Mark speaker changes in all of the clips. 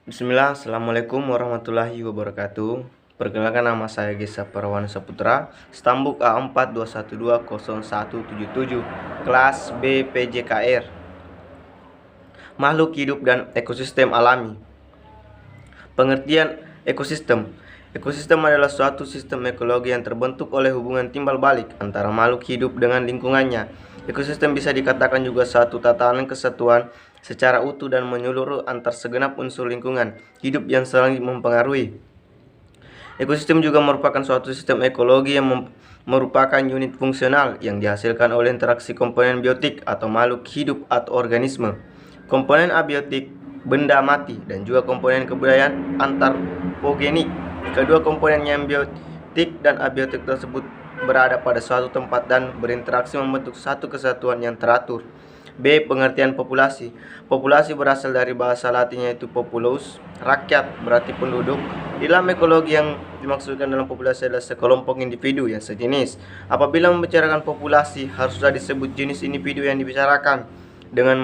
Speaker 1: Bismillah, Assalamualaikum warahmatullahi wabarakatuh. Perkenalkan, nama saya Gesa Parawan Saputra, Stambuk A4212017, kelas B PJKR. Makhluk hidup dan ekosistem alami. Pengertian ekosistem. Ekosistem adalah suatu sistem ekologi yang terbentuk oleh hubungan timbal balik antara makhluk hidup dengan lingkungannya. Ekosistem bisa dikatakan juga suatu tatanan kesatuan secara utuh dan menyeluruh antar segenap unsur lingkungan hidup yang saling mempengaruhi. Ekosistem juga merupakan suatu sistem ekologi yang merupakan unit fungsional yang dihasilkan oleh interaksi komponen biotik atau makhluk hidup atau organisme, komponen abiotik, benda mati, dan juga komponen kebudayaan antropogenik. Kedua komponen yang biotik dan abiotik tersebut berada pada suatu tempat dan berinteraksi membentuk satu kesatuan yang teratur. B. Pengertian populasi. Populasi berasal dari bahasa Latin yaitu populus, rakyat, berarti penduduk. Dalam ekologi, yang dimaksudkan dalam populasi adalah sekelompok individu yang sejenis. Apabila membicarakan populasi, haruslah disebut jenis individu yang dibicarakan dengan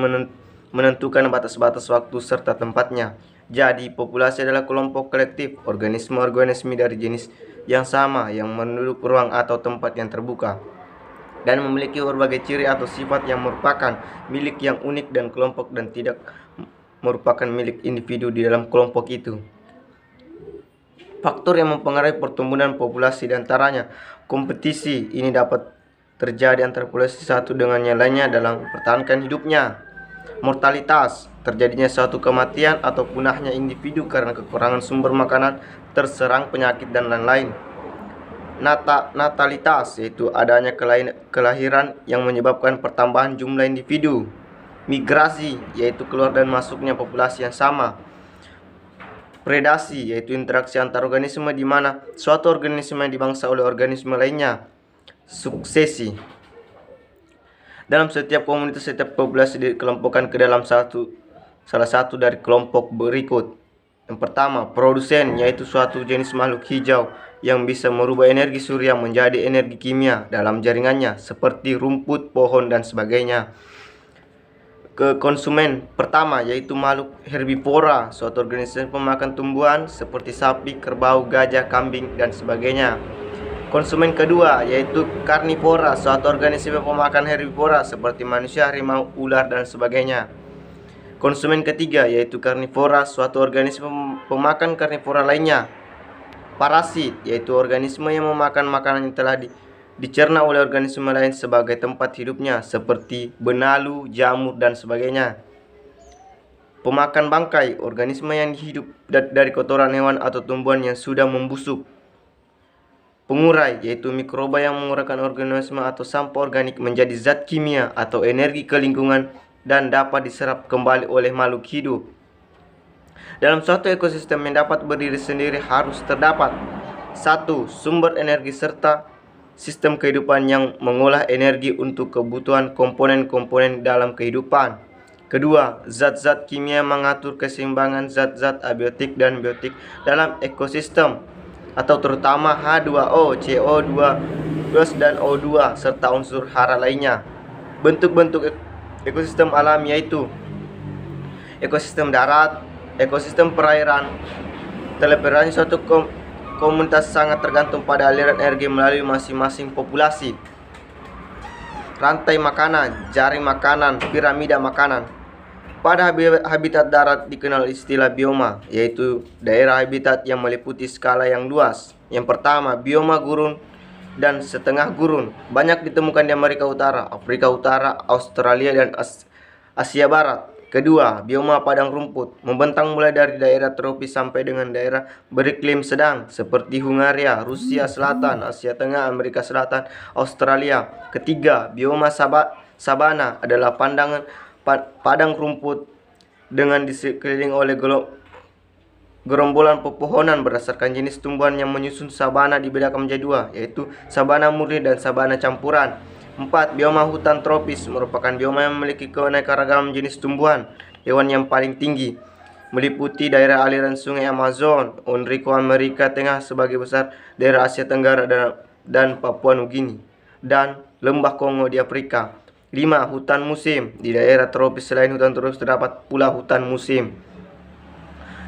Speaker 1: menentukan batas-batas waktu serta tempatnya. Jadi, populasi adalah kelompok kolektif organisme-organisme dari jenis yang sama yang menduduk ruang atau tempat yang terbuka dan memiliki berbagai ciri atau sifat yang merupakan milik yang unik dan kelompok dan tidak merupakan milik individu di dalam kelompok itu. Faktor yang mempengaruhi pertumbuhan populasi diantaranya kompetisi. Ini dapat terjadi antara populasi satu dengan yang lainnya dalam mempertahankan hidupnya. Mortalitas, terjadinya suatu kematian atau punahnya individu karena kekurangan sumber makanan, terserang penyakit, dan lain-lain. Natalitas, yaitu adanya kelahiran yang menyebabkan pertambahan jumlah individu. Migrasi, yaitu keluar dan masuknya populasi yang sama. Predasi, yaitu interaksi antar organisme di mana suatu organisme dibangsa oleh organisme lainnya. Suksesi, dalam setiap komunitas, setiap populasi dikelompokkan ke dalam salah satu dari kelompok berikut. Yang pertama, produsen, yaitu suatu jenis makhluk hijau yang bisa merubah energi surya menjadi energi kimia dalam jaringannya, seperti rumput, pohon, dan sebagainya. Ke konsumen pertama, yaitu makhluk herbivora, suatu organisme pemakan tumbuhan seperti sapi, kerbau, gajah, kambing, dan sebagainya. Konsumen kedua, yaitu karnivora, suatu organisme pemakan herbivora seperti manusia, harimau, ular, dan sebagainya. Konsumen ketiga, yaitu karnivora, suatu organisme pemakan karnivora lainnya. Parasit, yaitu organisme yang memakan makanan yang telah dicerna oleh organisme lain sebagai tempat hidupnya, seperti benalu, jamur, dan sebagainya. Pemakan bangkai, organisme yang hidup dari kotoran hewan atau tumbuhan yang sudah membusuk. Pengurai, yaitu mikroba yang menguraikan organisme atau sampah organik menjadi zat kimia atau energi ke lingkungan dan dapat diserap kembali oleh makhluk hidup. Dalam suatu ekosistem yang dapat berdiri sendiri harus terdapat 1. Sumber energi serta sistem kehidupan yang mengolah energi untuk kebutuhan komponen-komponen dalam kehidupan. Kedua, zat-zat kimia mengatur keseimbangan zat-zat abiotik dan biotik dalam ekosistem, atau terutama H2O, CO2, dan O2 serta unsur hara lainnya. Bentuk-bentuk ekosistem alami yaitu ekosistem darat, ekosistem perairan. Terlepas suatu komunitas sangat tergantung pada aliran energi melalui masing-masing populasi. Rantai makanan, jaring makanan, piramida makanan. Pada habitat darat dikenal istilah bioma, yaitu daerah habitat yang meliputi skala yang luas. Yang pertama, bioma gurun dan setengah gurun. Banyak ditemukan di Amerika Utara, Afrika Utara, Australia, dan Asia Barat. Kedua, bioma padang rumput, membentang mulai dari daerah tropis sampai dengan daerah beriklim sedang seperti Hungaria, Rusia Selatan, Asia Tengah, Amerika Selatan, Australia. Ketiga, bioma sabana adalah padang rumput dengan dikelilingi oleh gerombolan pepohonan berdasarkan jenis tumbuhan yang menyusun. Sabana dibedakan menjadi dua, yaitu sabana murni dan sabana campuran. 4. Bioma hutan tropis merupakan bioma yang memiliki keanekaragaman jenis tumbuhan, hewan yang paling tinggi, meliputi daerah aliran sungai Amazon, Enrico Amerika Tengah sebagai besar, daerah Asia Tenggara dan Papua Nugini, dan lembah Kongo di Afrika. 5. Hutan musim. Di daerah tropis selain hutan tropis terdapat pula hutan musim.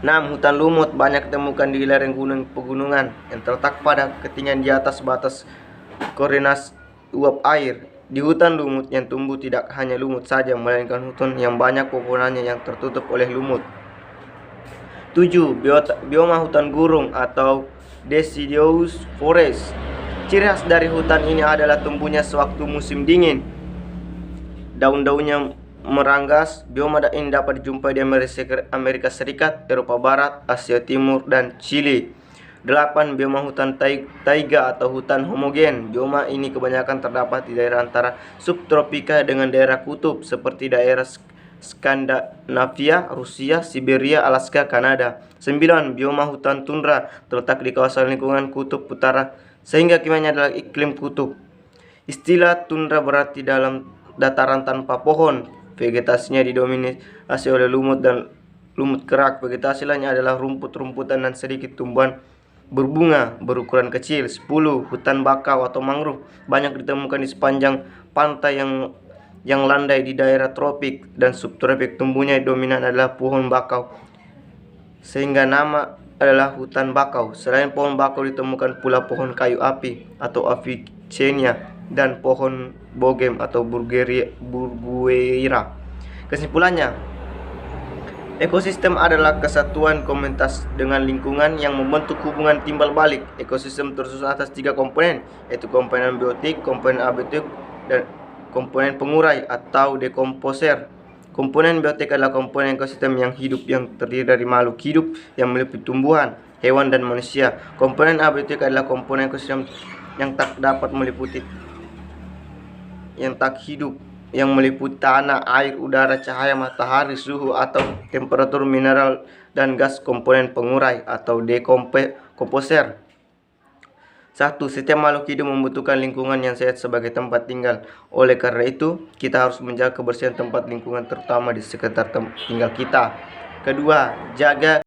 Speaker 1: 6. Hutan lumut banyak ditemukan di lereng gunung pegunungan yang terletak pada ketinggian di atas batas koordinat uap air. Di hutan lumut yang tumbuh tidak hanya lumut saja, melainkan hutan yang banyak pepohonannya yang tertutup oleh lumut. 7. Bioma hutan gurun atau deciduous forest. Ciri khas dari hutan ini adalah tumbuhnya sewaktu musim dingin. Daun-daunnya meranggas. Bioma ini dapat dijumpai di Amerika Serikat, Eropa Barat, Asia Timur, dan Chili. 8. Bioma hutan taiga atau hutan homogen. Bioma ini kebanyakan terdapat di daerah antara subtropika dengan daerah kutub seperti daerah Skandinavia, Rusia, Siberia, Alaska, Kanada. 9. Bioma hutan tundra terletak di kawasan lingkungan kutub utara sehingga kimanya adalah iklim kutub. Istilah tundra berarti dalam dataran tanpa pohon. Vegetasinya didominasi oleh lumut dan lumut kerak. Vegetasi lainnya adalah rumput-rumputan dan sedikit tumbuhan berbunga berukuran kecil. 10. Hutan bakau atau mangrove banyak ditemukan di sepanjang pantai yang landai di daerah tropik dan subtropik. Tumbuhnya dominan adalah pohon bakau sehingga nama adalah hutan bakau. Selain pohon bakau ditemukan pula pohon kayu api atau Avicennia dan pohon bogem atau Burguera. Kesimpulannya, ekosistem adalah kesatuan komunitas dengan lingkungan yang membentuk hubungan timbal balik. Ekosistem tersusun atas 3 komponen, yaitu komponen biotik, komponen abiotik, dan komponen pengurai atau dekomposer. Komponen biotik adalah komponen ekosistem yang hidup yang terdiri dari makhluk hidup yang meliputi tumbuhan, hewan, dan manusia. Komponen abiotik adalah komponen ekosistem yang tak hidup yang meliputi tanah, air, udara, cahaya matahari, suhu atau temperatur, mineral, dan gas. Komponen pengurai atau dekomposer. 1. Setiap makhluk hidup membutuhkan lingkungan yang sehat sebagai tempat tinggal. Oleh karena itu, kita harus menjaga kebersihan tempat lingkungan terutama di sekitar tempat tinggal kita. Kedua, jaga